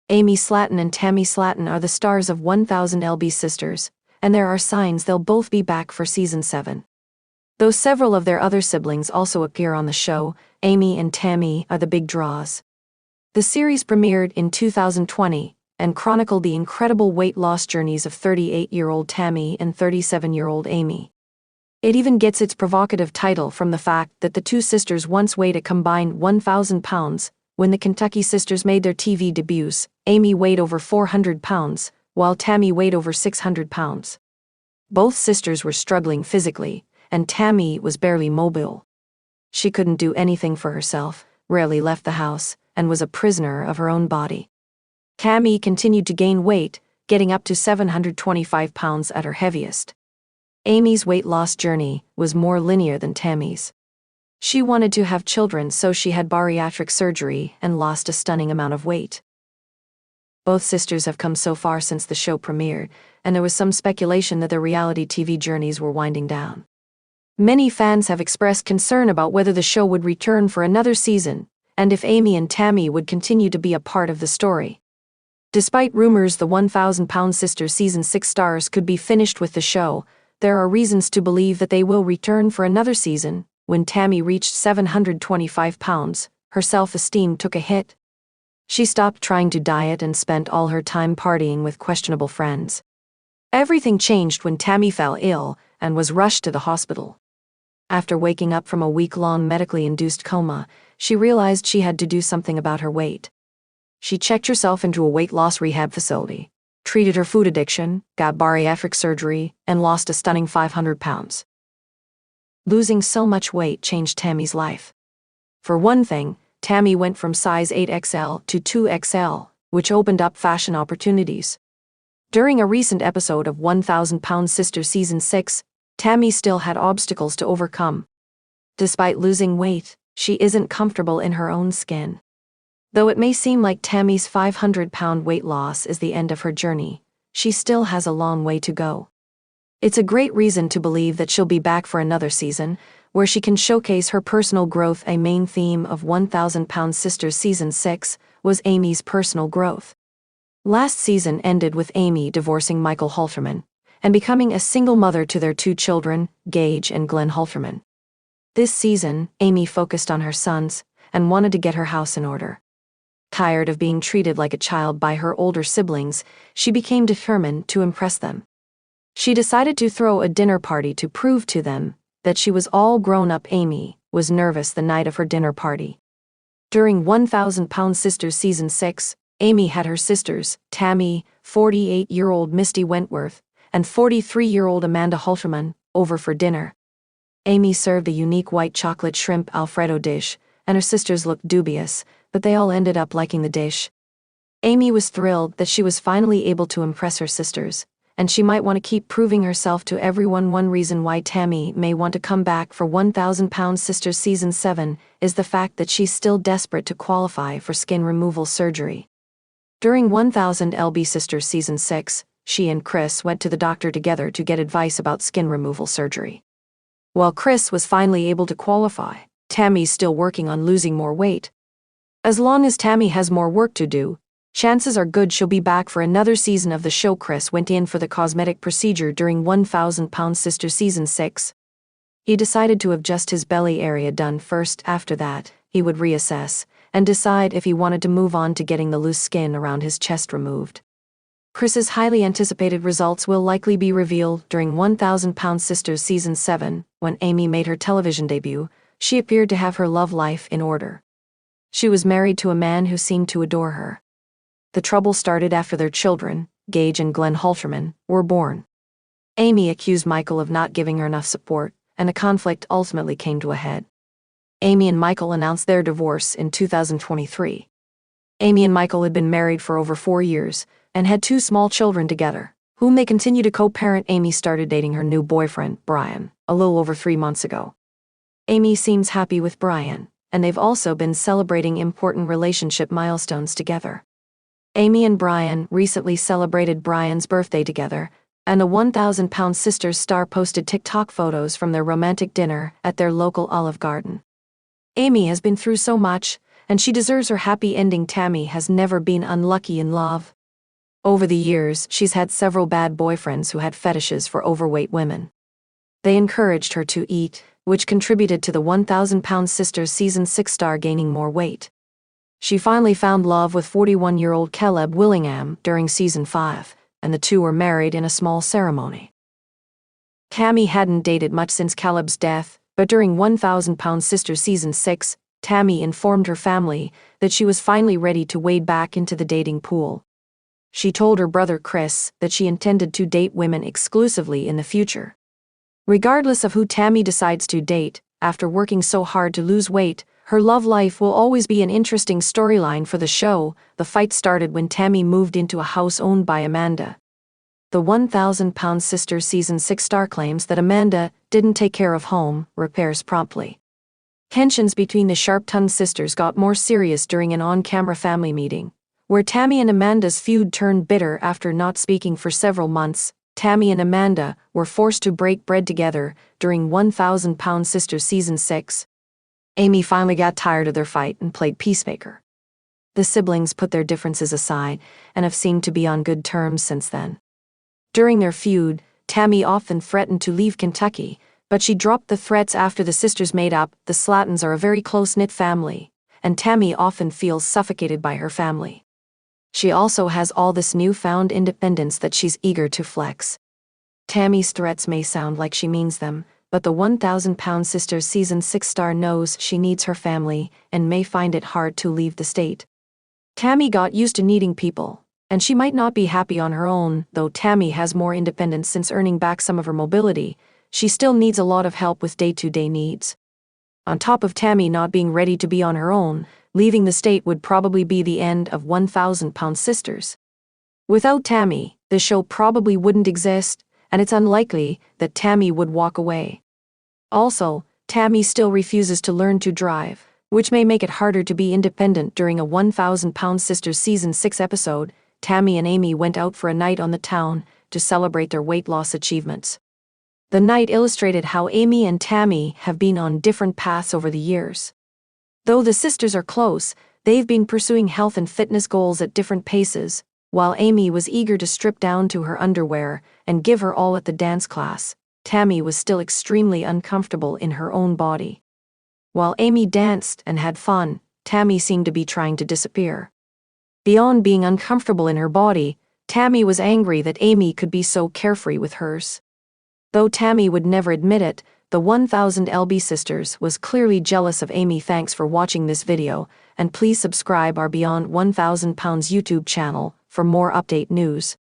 Amy Slaton and Tammy Slaton are the stars of 1000 LB Sisters, and there are signs they'll both be back for season 7. Though several of their other siblings also appear on the show, Amy and Tammy are the big draws. The series premiered in 2020 and chronicled the incredible weight loss journeys of 38-year-old Tammy and 37-year-old Amy. It even gets its provocative title from the fact that the two sisters once weighed a combined 1,000 pounds. When the Kentucky sisters made their TV debuts, Amy weighed over 400 pounds, while Tammy weighed over 600 pounds. Both sisters were struggling physically, and Tammy was barely mobile. She couldn't do anything for herself, rarely left the house, and was a prisoner of her own body. Tammy continued to gain weight, getting up to 725 pounds at her heaviest. Amy's weight loss journey was more linear than Tammy's. She wanted to have children, so she had bariatric surgery and lost a stunning amount of weight. Both sisters have come so far since the show premiered, and there was some speculation that their reality TV journeys were winding down. Many fans have expressed concern about whether the show would return for another season, and if Amy and Tammy would continue to be a part of the story. Despite rumors the 1,000-pound Sisters season 6 stars could be finished with the show, there are reasons to believe that they will return for another season. When Tammy reached 725 pounds, her self-esteem took a hit. She stopped trying to diet and spent all her time partying with questionable friends. Everything changed when Tammy fell ill and was rushed to the hospital. After waking up from a week-long medically induced coma, she realized she had to do something about her weight. She checked herself into a weight loss rehab facility, treated her food addiction, got bariatric surgery, and lost a stunning 500 pounds. Losing so much weight changed Tammy's life. For one thing, Tammy went from size 8XL to 2XL, which opened up fashion opportunities. During a recent episode of 1,000-Pound Sisters Season 6, Tammy still had obstacles to overcome. Despite losing weight, she isn't comfortable in her own skin. Though it may seem like Tammy's 500-pound weight loss is the end of her journey, she still has a long way to go. It's a great reason to believe that she'll be back for another season, where she can showcase her personal growth. A main theme of 1,000-Pound Sisters Season 6 was Amy's personal growth. Last season ended with Amy divorcing Michael Halterman and becoming a single mother to their 2 children, Gage and Glenn Halterman. This season, Amy focused on her sons and wanted to get her house in order. Tired of being treated like a child by her older siblings, she became determined to impress them. She decided to throw a dinner party to prove to them that she was all grown up. Amy was nervous the night of her dinner party. During 1,000-Pound Sisters Season 6, Amy had her sisters, Tammy, 48-year-old Misty Wentworth, and 43-year-old Amanda Halterman, over for dinner. Amy served a unique white chocolate shrimp Alfredo dish, and her sisters looked dubious, but they all ended up liking the dish. Amy was thrilled that she was finally able to impress her sisters, and she might want to keep proving herself to everyone. One reason why Tammy may want to come back for 1,000-Pound Sisters Season 7 is the fact that she's still desperate to qualify for skin removal surgery. During 1,000 LB Sisters Season 6, she and Chris went to the doctor together to get advice about skin removal surgery. While Chris was finally able to qualify, Tammy's still working on losing more weight. As long as Tammy has more work to do, chances are good she'll be back for another season of the show. Chris went in for the cosmetic procedure during 1,000-Pound Sisters Season 6. He decided to have just his belly area done first. After that, he would reassess and decide if he wanted to move on to getting the loose skin around his chest removed. Chris's highly anticipated results will likely be revealed during 1,000-Pound Sisters Season 7. When Amy made her television debut, she appeared to have her love life in order. She was married to a man who seemed to adore her. The trouble started after their children, Gage and Glenn Halterman, were born. Amy accused Michael of not giving her enough support, and the conflict ultimately came to a head. Amy and Michael announced their divorce in 2023. Amy and Michael had been married for over 4 years and had 2 small children together, whom they continue to co-parent. Amy started dating her new boyfriend, Brian, a little over 3 months ago. Amy seems happy with Brian, and they've also been celebrating important relationship milestones together. Amy and Brian recently celebrated Brian's birthday together, and the 1,000-Pound Sisters star posted TikTok photos from their romantic dinner at their local Olive Garden. Amy has been through so much, and she deserves her happy ending. Tammy has never been unlucky in love. Over the years, she's had several bad boyfriends who had fetishes for overweight women. They encouraged her to eat, which contributed to the 1,000-pound Sisters Season 6 star gaining more weight. She finally found love with 41-year-old Caleb Willingham during Season 5, and the two were married in a small ceremony. Tammy hadn't dated much since Caleb's death, but during 1,000-pound Sisters Season 6, Tammy informed her family that she was finally ready to wade back into the dating pool. She told her brother Chris that she intended to date women exclusively in the future. Regardless of who Tammy decides to date, after working so hard to lose weight, her love life will always be an interesting storyline for the show. The fight started when Tammy moved into a house owned by Amanda. The 1,000-pound Sisters Season 6 star claims that Amanda didn't take care of home repairs promptly. Tensions between the sharp-tongued sisters got more serious during an on-camera family meeting, where Tammy and Amanda's feud turned bitter after not speaking for several months. Tammy and Amanda were forced to break bread together during 1,000-pound Sisters Season 6. Amy finally got tired of their fight and played peacemaker. The siblings put their differences aside and have seemed to be on good terms since then. During their feud, Tammy often threatened to leave Kentucky, but she dropped the threats after the sisters made up. The Slatons are a very close-knit family, and Tammy often feels suffocated by her family. She also has all this newfound independence that she's eager to flex. Tammy's threats may sound like she means them, but the 1,000-pound Sisters Season 6 star knows she needs her family and may find it hard to leave the state. Tammy got used to needing people, and she might not be happy on her own. Though Tammy has more independence since earning back some of her mobility, she still needs a lot of help with day-to-day needs. On top of Tammy not being ready to be on her own, leaving the state would probably be the end of 1,000-pound Sisters. Without Tammy, the show probably wouldn't exist, and it's unlikely that Tammy would walk away. Also, Tammy still refuses to learn to drive, which may make it harder to be independent. During a 1,000-pound Sisters Season 6 episode, Tammy and Amy went out for a night on the town to celebrate their weight loss achievements. The night illustrated how Amy and Tammy have been on different paths over the years. Though the sisters are close, they've been pursuing health and fitness goals at different paces. While Amy was eager to strip down to her underwear and give her all at the dance class, Tammy was still extremely uncomfortable in her own body. While Amy danced and had fun, Tammy seemed to be trying to disappear. Beyond being uncomfortable in her body, Tammy was angry that Amy could be so carefree with hers. Though Tammy would never admit it, the 1,000 lb sisters was clearly jealous of Amy. Thanks for watching this video, and please subscribe our Beyond 1,000 Pounds YouTube channel for more update news.